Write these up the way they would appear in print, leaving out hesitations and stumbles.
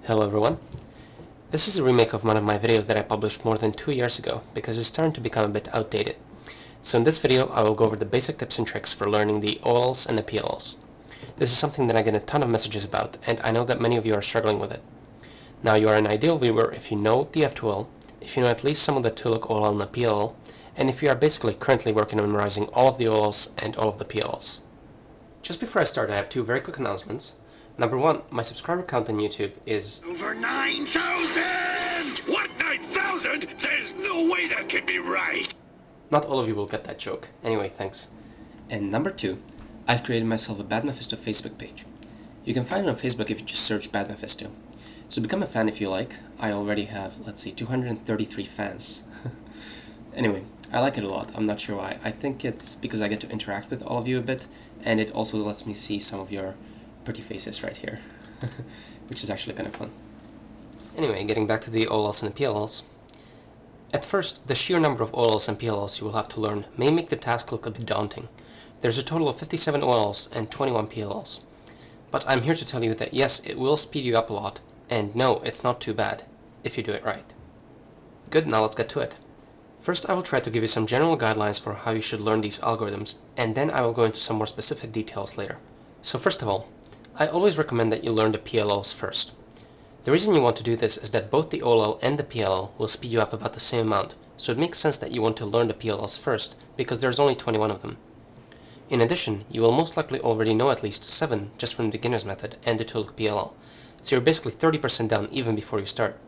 Hello everyone. This is a remake of one of my videos that I published more than 2 years ago because it's starting to become a bit outdated. So in this video I will go over the basic tips and tricks for learning the OLLs and the PLLs. This is something that I get a ton of messages about, and I know that many of you are struggling with it. Now you are an ideal viewer if you know the F2L, if you know at least some of the two-look OLL and the PLL, and if you are basically currently working on memorizing all of the OLLs and all of the PLLs. Just before I start, I have two very quick announcements. Number one, my subscriber count on YouTube is over 9,000! What, 9,000? There's no way that can be right! Not all of you will get that joke. Anyway, thanks. And number two, I've created myself a Bad Mephisto Facebook page. You can find it on Facebook if you just search Bad Mephisto. So become a fan if you like. I already have, 233 fans. Anyway, I like it a lot. I'm not sure why. I think it's because I get to interact with all of you a bit, and it also lets me see some of your pretty faces right here, which is actually kind of fun. Anyway, getting back to the OLLs and the PLLs. At first, the sheer number of OLLs and PLLs you will have to learn may make the task look a bit daunting. There's a total of 57 OLLs and 21 PLLs. But I'm here to tell you that yes, it will speed you up a lot, and no, it's not too bad, if you do it right. Good, now let's get to it. First, I will try to give you some general guidelines for how you should learn these algorithms, and then I will go into some more specific details later. So first of all, I always recommend that you learn the PLLs first. The reason you want to do this is that both the OLL and the PLL will speed you up about the same amount, so it makes sense that you want to learn the PLLs first, because there's only 21 of them. In addition, you will most likely already know at least 7 just from the beginner's method and the two-look PLL, so you're basically 30% down even before you start.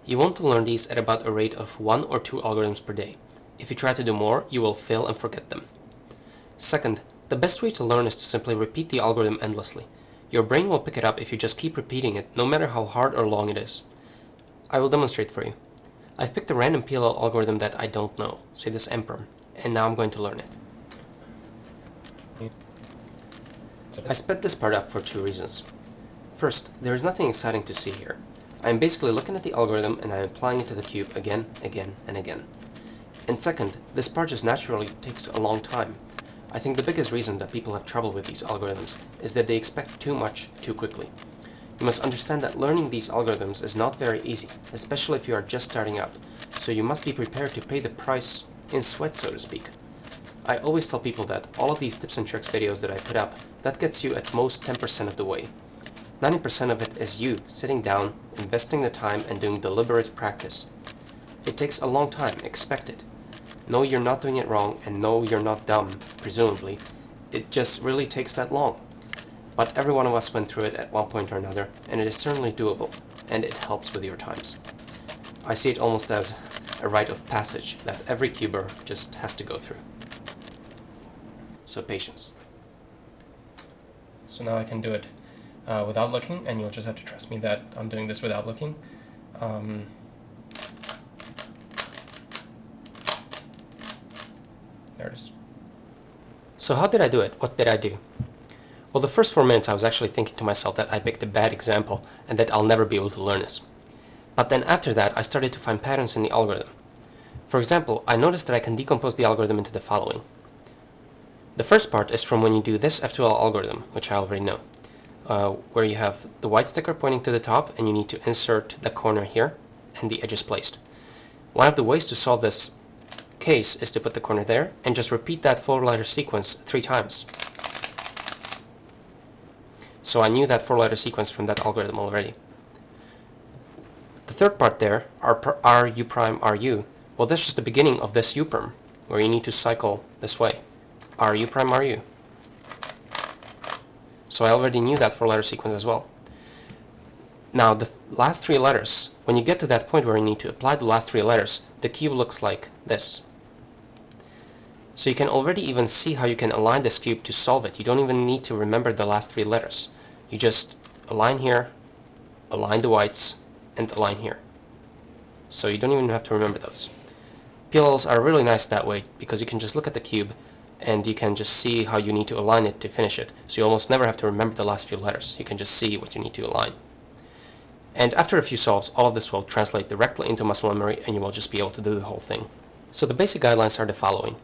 You want to learn these at about a rate of 1 or 2 algorithms per day. If you try to do more, you will fail and forget them. Second, the best way to learn is to simply repeat the algorithm endlessly. Your brain will pick it up if you just keep repeating it, no matter how hard or long it is. I will demonstrate for you. I've picked a random PLL algorithm that I don't know, say this Emperor, and now I'm going to learn it. I sped this part up for 2 reasons. First, there is nothing exciting to see here. I am basically looking at the algorithm and I am applying it to the cube again, and again. And second, this part just naturally takes a long time. I think the biggest reason that people have trouble with these algorithms is that they expect too much too quickly. You must understand that learning these algorithms is not very easy, especially if you are just starting out, so you must be prepared to pay the price in sweat, so to speak. I always tell people that all of these tips and tricks videos that I put up, that gets you at most 10% of the way. 90% of it is you sitting down, investing the time and doing deliberate practice. It takes a long time, expect it. No, you're not doing it wrong, and no, you're not dumb, presumably. It just really takes that long. But every one of us went through it at one point or another, and it is certainly doable, and it helps with your times. I see it almost as a rite of passage that every cuber just has to go through. So patience. So now I can do it without looking, and you'll just have to trust me that I'm doing this without looking. There it is. So how did I do it? What did I do? Well, the first 4 minutes I was actually thinking to myself that I picked a bad example and that I'll never be able to learn this. But then after that I started to find patterns in the algorithm. For example, I noticed that I can decompose the algorithm into the following. The first part is from when you do this F2L algorithm, which I already know, where you have the white sticker pointing to the top and you need to insert the corner here and the edges placed. One of the ways to solve this case is to put the corner there and just repeat that 4-letter sequence 3 times. So I knew that 4-letter sequence from that algorithm already. The third part there, R U prime R U, well, that's just the beginning of this U perm, where you need to cycle this way. R U prime R U. So I already knew that 4-letter sequence as well. Now the last 3 letters, when you get to that point where you need to apply the last 3 letters, the cube looks like this. So you can already even see how you can align this cube to solve it. You don't even need to remember the last 3 letters. You just align here, align the whites, and align here. So you don't even have to remember those. PLLs are really nice that way because you can just look at the cube and you can just see how you need to align it to finish it. So you almost never have to remember the last few letters. You can just see what you need to align. And after a few solves, all of this will translate directly into muscle memory and you will just be able to do the whole thing. So the basic guidelines are the following.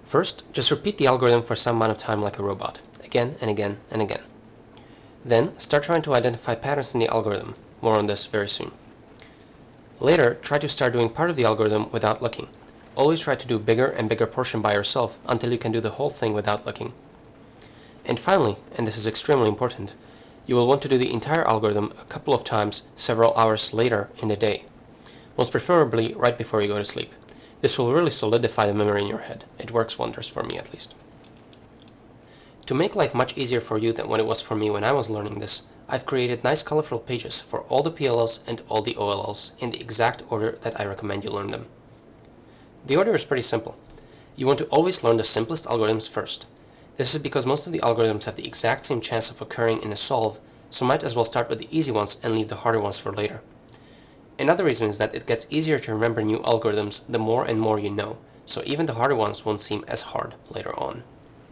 First, just repeat the algorithm for some amount of time like a robot, again and again and again. Then, start trying to identify patterns in the algorithm. More on this very soon. Later, try to start doing part of the algorithm without looking. Always try to do bigger and bigger portion by yourself until you can do the whole thing without looking. And finally, and this is extremely important, you will want to do the entire algorithm a couple of times several hours later in the day. Most preferably right before you go to sleep. This will really solidify the memory in your head. It works wonders for me, at least. To make life much easier for you than what it was for me when I was learning this, I've created nice colorful pages for all the PLLs and all the OLLs in the exact order that I recommend you learn them. The order is pretty simple. You want to always learn the simplest algorithms first. This is because most of the algorithms have the exact same chance of occurring in a solve, so might as well start with the easy ones and leave the harder ones for later. Another reason is that it gets easier to remember new algorithms the more and more you know, so even the harder ones won't seem as hard later on.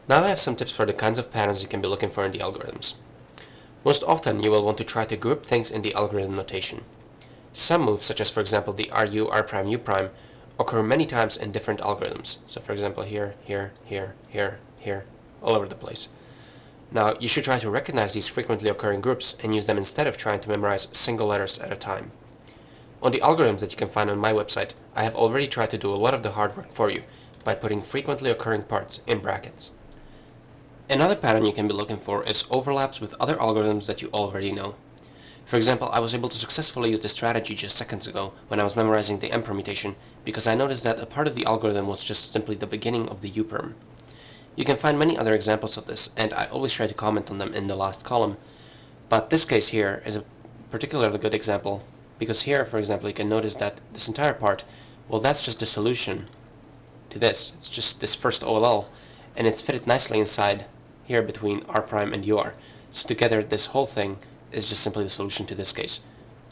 Now I have some tips for the kinds of patterns you can be looking for in the algorithms. Most often you will want to try to group things in the algorithm notation. Some moves, such as for example the RU, R', U', occur many times in different algorithms. So for example here, here, here, here, here, all over the place. Now you should try to recognize these frequently occurring groups and use them instead of trying to memorize single letters at a time. On the algorithms that you can find on my website, I have already tried to do a lot of the hard work for you by putting frequently occurring parts in brackets. Another pattern you can be looking for is overlaps with other algorithms that you already know. For example, I was able to successfully use this strategy just seconds ago when I was memorizing the M permutation because I noticed that a part of the algorithm was just simply the beginning of the U perm. You can find many other examples of this, and I always try to comment on them in the last column, but this case here is a particularly good example because here, for example, you can notice that this entire part, well, that's just the solution to this. It's just this first OLL, and it's fitted nicely inside here between R' and UR. So together, this whole thing is just simply the solution to this case.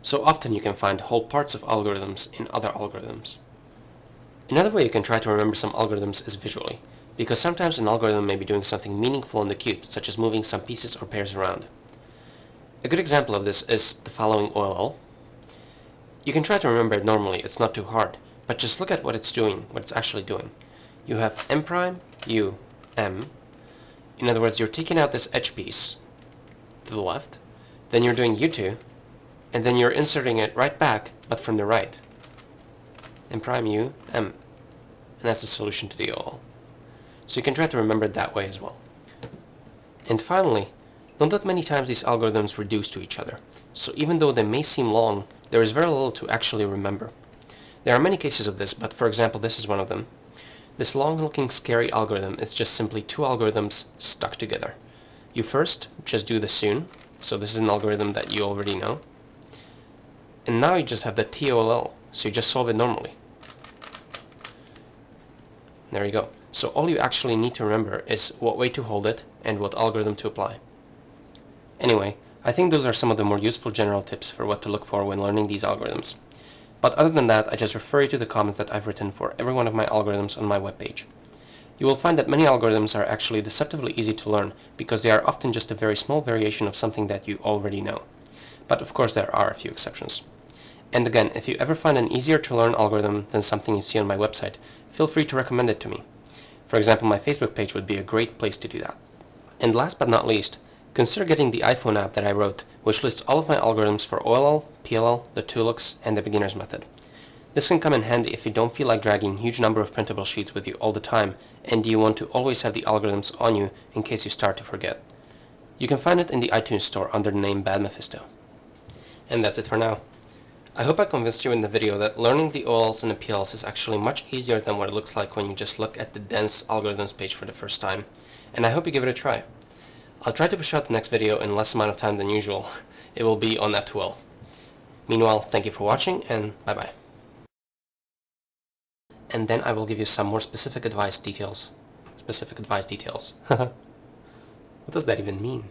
So often you can find whole parts of algorithms in other algorithms. Another way you can try to remember some algorithms is visually, because sometimes an algorithm may be doing something meaningful in the cube, such as moving some pieces or pairs around. A good example of this is the following OLL. You can try to remember it normally, it's not too hard, but just look at what it's doing, what it's actually doing. You have M', U, M. In other words, you're taking out this edge piece to the left, then you're doing U2, and then you're inserting it right back, but from the right. M', U, M. And that's the solution to the OLL. So you can try to remember it that way as well. And finally, not that many times these algorithms reduce to each other, so even though they may seem long, there is very little to actually remember. There are many cases of this, but for example, this is one of them. This long-looking scary algorithm is just simply two algorithms stuck together. You first just do the soon, so this is an algorithm that you already know. And now you just have the TOLL, so you just solve it normally. There you go. So all you actually need to remember is what way to hold it and what algorithm to apply. Anyway, I think those are some of the more useful general tips for what to look for when learning these algorithms. But other than that, I just refer you to the comments that I've written for every one of my algorithms on my webpage. You will find that many algorithms are actually deceptively easy to learn because they are often just a very small variation of something that you already know. But of course there are a few exceptions. And again, if you ever find an easier to learn algorithm than something you see on my website, feel free to recommend it to me. For example, my Facebook page would be a great place to do that. And last but not least, consider getting the iPhone app that I wrote, which lists all of my algorithms for OLL, PLL, the two looks, and the beginner's method. This can come in handy if you don't feel like dragging a huge number of printable sheets with you all the time, and you want to always have the algorithms on you in case you start to forget. You can find it in the iTunes store under the name Bad Mephisto. And that's it for now. I hope I convinced you in the video that learning the OLLs and the PLLs is actually much easier than what it looks like when you just look at the dense algorithms page for the first time, and I hope you give it a try. I'll try to push out the next video in less amount of time than usual. It will be on F2L. Meanwhile, thank you for watching, and bye-bye. And then I will give you some more specific advice details. What does that even mean?